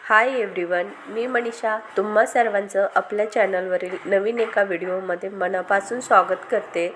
Hi everyone, मी मनीषा तुम्हा सर्वांचं आपल्या चॅनलवरील नवीन एका व्हिडिओमध्ये मनापासून स्वागत करते।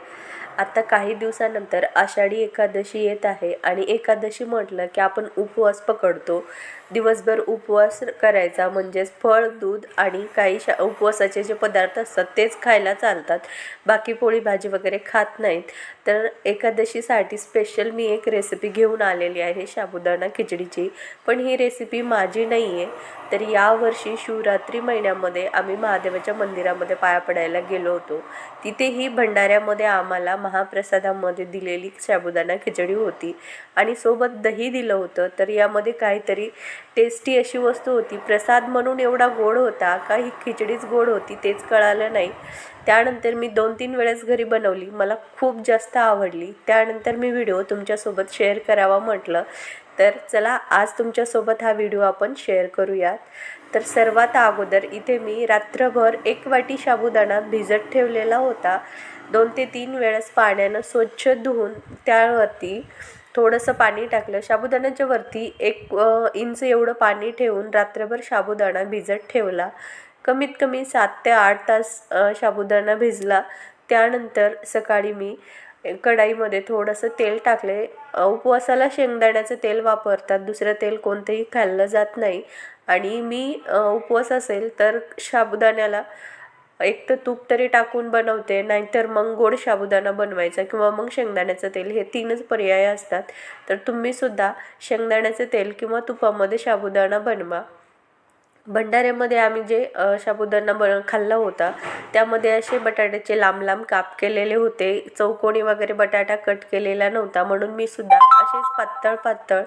आता काही दिवसानंतर आषाढी एकादशी येत आहे आणि एकादशी म्हटलं की आपण उपवास पकडतो। दिवसभर उपवास करायचा म्हणजेच फळ, दूध आणि काही उपवासाचे जे पदार्थ असतात तेच खायला चालतात, बाकी पोळी भाजी वगैरे खात नाहीत। तर एकादशीसाठी स्पेशल मी एक रेसिपी घेऊन आलेली आहे साबुदाणा खिचडीची। पण ही रेसिपी माझी नाही आहे, तर यावर्षी शिवरात्री महिन्यामध्ये आम्ही महादेवाच्या मंदिरामध्ये पाया पडायला गेलो होतो। तिथेही भंडाऱ्यामध्ये आम्हाला महाप्रसादामध्ये दिलेली साबुदाणा खिचडी होती आणि सोबत दही दिलं होतं। तर यामध्ये काहीतरी टेस्टी अशी वस्तू होती। प्रसाद म्हणून एवढा गोड होता का ही खिचडीच गोड होती तेच कळालं नाही। त्यानंतर मी 2-3 वेळेस घरी बनवली, मला खूप जास्त आवडली। त्यानंतर मी व्हिडिओ तुमच्यासोबत शेअर करावा म्हटलं, तर चला आज तुमच्यासोबत हा व्हिडिओ आपण शेअर करूयात। तर सर्वात अगोदर इथे मी रात्रभर 1 वाटी साबुदाणा भिजत ठेवलेला होता। 2 ते 3 वेळेस पाण्यानं स्वच्छ धुवून त्यावरती थोडंसं पाणी टाकलं। साबुदाण्याच्या वरती 1 इंच एवढं पाणी ठेवून रात्रभर साबुदाणा भिजत ठेवला। कमीत कमी 7 ते 8 तास साबुदाणा भिजला। त्यानंतर सकाळी मी कढाईमध्ये थोडंसं तेल टाकले। उपवासाला शेंगदाण्याचं तेल वापरतात, दुसरं तेल कोणतंही खाल्लं जात नाही। आणि मी उपवास असेल तर साबुदाण्याला एक तर तूप तरी टाकून बनवते, नाहीतर मग गोड साबुदाणा बनवायचा किंवा मग शेंगदाण्याचं तेल, हे 3च पर्याय असतात। तर तुम्हीसुद्धा शेंगदाण्याचं तेल किंवा तुपामध्ये साबुदाणा बनवा। भंडाऱ्यामध्ये आम्ही जे साबुदाणा खाल्ला होता त्यामध्ये असे बटाट्याचे लांब लांब काप केलेले होते। चौकोनी वगैरे बटाटा कट केलेला नव्हता, म्हणून मी सुद्धा असेच पातळ पातळ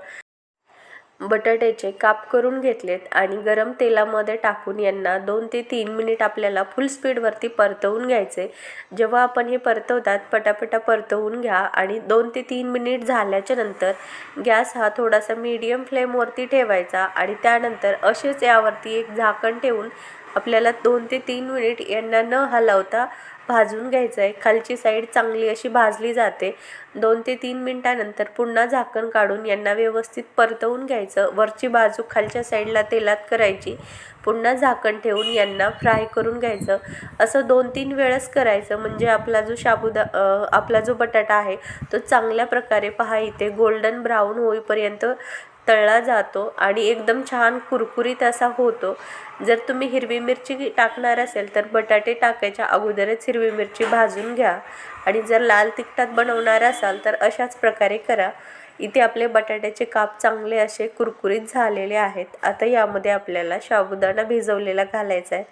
बटाट्याचे काप करून घेतलेत आणि गरम तेलामध्ये टाकून यांना 2 ते 3 मिनिट आपल्याला फुल स्पीडवरती परतवून घ्यायचे। जेव्हा आपण हे परतवतात पटापटा परतवून घ्या आणि 2 ते 3 मिनिट झाल्याच्या नंतर गॅस हा थोडासा मीडियम फ्लेमवरती ठेवायचा आणि त्यानंतर असेच यावरती एक झाकण ठेवून आपल्याला 2 ते 3 मिनिट यांना न हलवता भाजून घ्यायचं आहे। खालची साईड चांगली अशी भाजली जाते। 2 ते 3 मिनिटानंतर पुन्हा झाकण काढून यांना व्यवस्थित परतवून घ्यायचं। वरची बाजू खालच्या साईडला तेलात करायची, पुन्हा झाकण ठेवून यांना फ्राय करून घ्यायचं। असं 2-3 वेळेस करायचं, म्हणजे आपला जो बटाटा आहे तो चांगल्या प्रकारे पहा इथे गोल्डन ब्राऊन होईपर्यंत तळला जातो आणि एकदम छान कुरकुरीत असा होतो। जर तुम्ही हिरवी मिरची टाकणार असेल तर बटाटे टाकायच्या अगोदरच हिरवी मिरची भाजून घ्या आणि जर लाल तिखटात बनवणार असाल तर अशाच प्रकारे करा। इथे आपले बटाट्याचे काप चांगले असे कुरकुरीत झालेले आहेत। आता यामध्ये आपल्याला साबुदाणा भिजवलेला घालायचा आहे।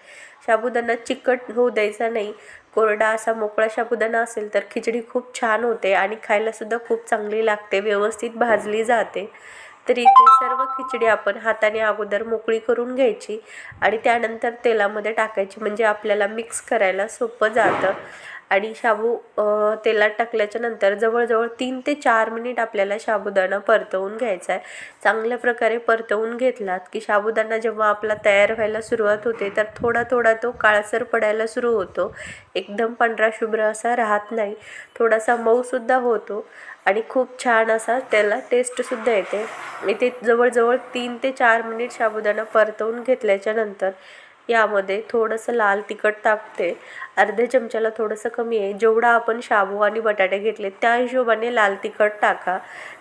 साबुदाणा चिकट होऊ द्यायचा नाही, कोरडा असा मोकळा साबुदाणा असेल तर खिचडी खूप छान होते आणि खायलासुद्धा खूप चांगली लागते, व्यवस्थित भाजली जाते। तर इथे सर्व खिचडी आपण हाताने अगोदर मोकळी करून घ्यायची आणि त्यानंतर तेलामध्ये टाकायची, म्हणजे आपल्याला मिक्स करायला सोपं जातं। आणि तेलात टाकल्याच्या नंतर जवळजवळ 3 ते 4 मिनिट आपल्याला साबुदाणा परतवून घ्यायचा आहे। चांगल्या प्रकारे परतवून घेतलात की साबुदाणा जेव्हा आपला तयार व्हायला सुरुवात होते तर थोडा थोडा तो काळसर पडायला सुरू होतो, एकदम पांढरा शुभ्र असा राहत नाही, थोडासा मऊसुद्धा होतो आणि खूप छान असा त्याला टेस्टसुद्धा येते। इथे जवळजवळ 3 ते 4 मिनिट साबुदाणा परतवून घेतल्याच्या नंतर यामध्ये थोडंसं लाल तिखट टाकते। अर्ध्या चमच्याला थोडंसं कमी आहे, जेवढा आपण शाबू आणि बटाटे घेतले त्या हिशोबाने लाल तिखट टाका।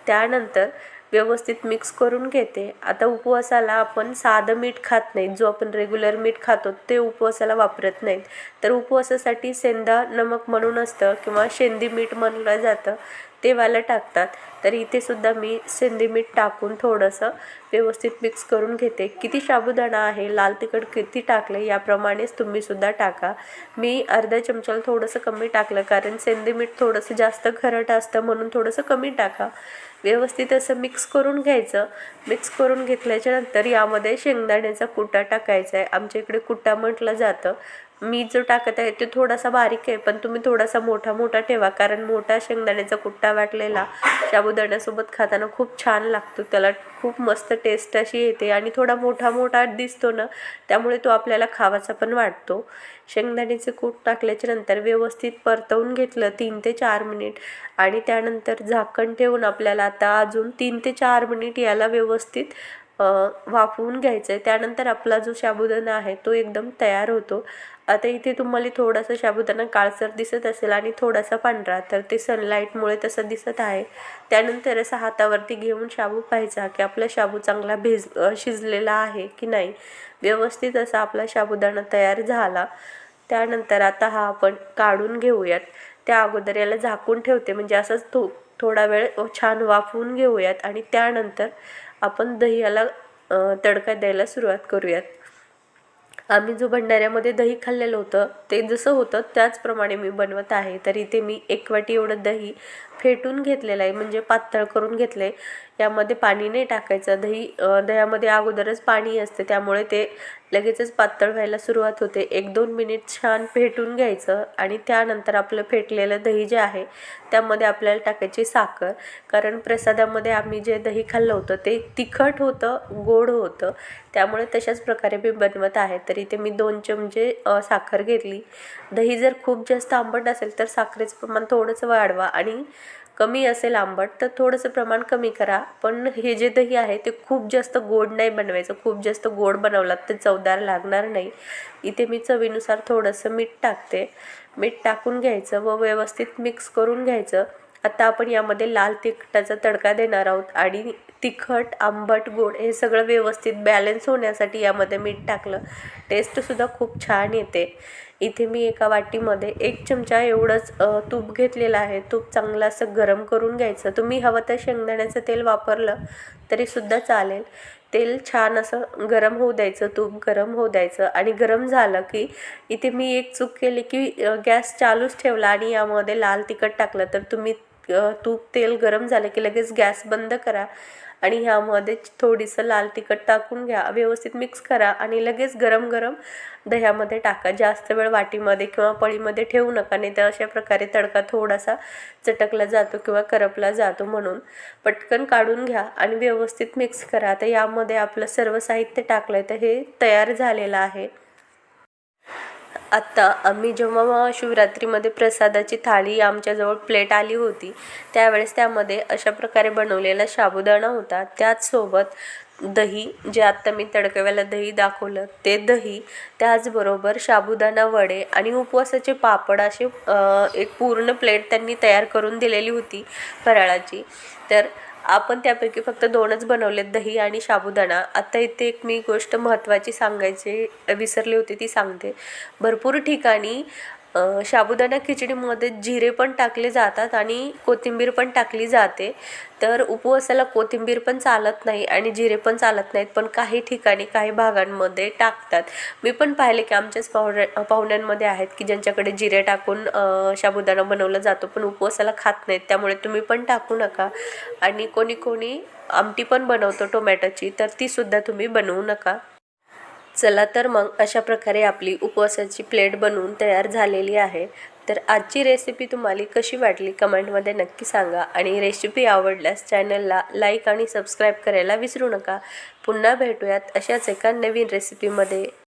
त्यानंतर व्यवस्थित मिक्स करून घेते। आता उपवासाला आपण साधं मीठ खात नाहीत, जो आपण रेग्युलर मीठ खातो ते उपवासाला वापरत नाहीत, तर उपवासासाठी सेंधा नमक म्हणून असतं किंवा शेंदी मीठ म्हणलं जातं ते वालं टाकतात। तर इथे सुद्धा मी सेंधी मीठ टाकून थोडंसं व्यवस्थित मिक्स करून घेते। किती साबुदाणा आहे, लाल तिखट किती टाकले याप्रमाणेच तुम्ही सुद्धा टाका। मी अर्ध्या चमच्याला थोडंसं कमी टाकलं, कारण सेंधी मीठ थोडंसं जास्त खारट असतं म्हणून थोडंसं कमी टाका। व्यवस्थित असं मिक्स करून घ्यायचं। मिक्स करून घेतल्याच्या नंतर यामध्ये शेंगदाण्याचा कुटा टाकायचा आहे, आमच्या इकडे कुटा म्हटलं जातं। मी जो टाकत आहे तो थोडासा बारीक आहे, पण तुम्ही थोडासा मोठा मोठा ठेवा, कारण मोठा शेंगदाण्याचा कुट्टा वाटलेला साबुदाण्यासोबत खाताना खूप छान लागतो, त्याला खूप मस्त टेस्ट अशी येते आणि थोडा मोठा मोठा दिसतो ना, त्यामुळे तो आपल्याला खावासा पण वाटतो। शेंगदाण्याचे कूट टाकल्याच्या नंतर व्यवस्थित परतवून घेतलं 3 ते 4 मिनिट आणि त्यानंतर झाकण ठेवून आपल्याला आता अजून 3 ते 4 मिनिट याला व्यवस्थित वाफवून घ्यायचं आहे. त्यानंतर आपला जो साबुदाणा आहे तो एकदम तयार होतो. आता इथे तुम्हाला थोडासा साबुदाणा काळसर दिसत असेल आणि थोडासा पांढरा, तर ते सनलाईटमुळे तसं दिसत आहे. त्यानंतर असा हातावरती घेऊन शाबू पाहायचा की आपला शाबू चांगला शिजलेला आहे की नाही. व्यवस्थित असा आपला साबुदाणा तयार झाला. त्यानंतर आता हा आपण काढून घेऊयात. त्या अगोदर याला झाकून ठेवते, म्हणजे असंच थोडा वेळ छान वाफवून घेऊयात आणि त्यानंतर आपण दह्याला तडका द्यायला सुरुवात करूयात. आम्ही जो भंडाऱ्यामध्ये दही खाल्लेलं होतं ते जसं होतं त्याचप्रमाणे मी बनवत आहे. तर इथे मी 1 वाटी एवढं दही फेटून घेतलेलं आहे, म्हणजे पातळ करून घेतलं आहे. यामध्ये पाणी नाही टाकायचं. दह्यामध्ये अगोदरच पाणी असते, त्यामुळे ते लगेचच पातळ व्हायला सुरुवात होते. 1-2 मिनिट छान फेटून घ्यायचं आणि त्यानंतर आपलं फेटलेलं दही जे आहे त्यामध्ये आपल्याला टाकायची साखर. कारण प्रसादामध्ये आम्ही जे दही खाल्लं होतं ते तिखट होतं, गोड होतं, त्यामुळे तशाच प्रकारे मी बनवत आहे. तर इथे मी 2 चमचे साखर घेतली. दही जर खूप जास्त आंबट असेल तर साखरेचं प्रमाण थोडंसं वाढवा आणि कमी असेल आंबट तर थोडंसं प्रमाण कमी करा. पण हे जे दही आहे ते खूप जास्त गोड नाही बनवायचं. खूप जास्त गोड बनवलात तर चवदार लागणार नाही. इथे मी चवीनुसार थोडंसं मीठ टाकते. मीठ टाकून घ्यायचं व व्यवस्थित मिक्स करून घ्यायचं. आता आपण यामध्ये लाल तिखटाचा तडका देणार आहोत आणि तिखट, आंबट, गोड हे सगळं व्यवस्थित बॅलन्स होण्यासाठी यामध्ये मीठ टाकलं. टेस्टसुद्धा खूप छान येते. इथे मी एका वाटीमध्ये 1 चमचा एवढंच तूप घेतलेलं आहे. तूप चांगलं असं गरम करून घ्यायचं. तुम्ही हवं तर शेंगदाण्याचं तेल वापरलं तरीसुद्धा चालेल. तेल छान असं गरम होऊ द्यायचं, तूप गरम होऊ द्यायचं आणि गरम झालं की इथे मी एक चूक केली की गॅस चालूच ठेवला आणि यामध्ये लाल तिखट टाकलं. तर तुम्ही तूप तेल गरम झालं की लगेच गॅस बंद करा आणि ह्यामध्ये थोडीसं लाल तिखट टाकून घ्या. व्यवस्थित मिक्स करा आणि लगेच गरम गरम दह्यामध्ये टाका. जास्त वेळ वाटीमध्ये किंवा पळीमध्ये ठेवू नका, नाही तर अशा प्रकारे तडका थोडासा चटकला जातो किंवा करपला जातो. म्हणून पटकन काढून घ्या आणि व्यवस्थित मिक्स करा. आता यामध्ये आपलं सर्व साहित्य टाकलं आहे तर हे तयार झालेलं आहे. आत्ता आम्ही जेव्हा शिवरात्रीमध्ये प्रसादाची थाळी आमच्याजवळ प्लेट आली होती त्यावेळेस त्यामध्ये अशा प्रकारे बनवलेला साबुदाणा होता. त्याचसोबत दही, जे आत्ता मी तडकव्याला दही दाखवलं ते दही, त्याचबरोबर साबुदाणा वडे आणि उपवासाचे पापड असे एक पूर्ण प्लेट त्यांनी तयार करून दिलेली होती फराळाची. तर आपण त्यापैकी फक्त 2च बनवलेत, दही आणि साबुदाणा. आता इथे एक मी गोष्ट महत्त्वाची सांगायची विसरली होती, ती सांगते. भरपूर ठिकाणी साबुदाणा खिचडीमध्ये जिरे पण टाकले जातात आणि कोथिंबीर पण टाकली जाते. तर उपवासाला कोथिंबीर पण चालत नाही आणि जिरे पण चालत नाहीत, पण काही ठिकाणी काही भागांमध्ये टाकतात. मी पण पाहिले की आमच्याच पाहुण्यांमध्ये आहेत की ज्यांच्याकडे जिरे टाकून साबुदाणा बनवला जातो, पण उपवासाला खात नाहीत. त्यामुळे तुम्ही पण टाकू नका. आणि कोणी कोणी आमटी पण बनवतो टोमॅटोची, तर तीसुद्धा तुम्ही बनवू नका. चला तर मग अशा प्रकारे आपली उपवासाची प्लेट बनवून तयार झालेली आहे. तर आजची रेसिपी तुम्हाला कशी वाटली कमेंटमध्ये नक्की सांगा आणि रेसिपी आवडल्यास चॅनलला लाईक आणि सबस्क्राईब करायला विसरू नका. पुन्हा भेटूयात अशाच एका नवीन रेसिपीमध्ये.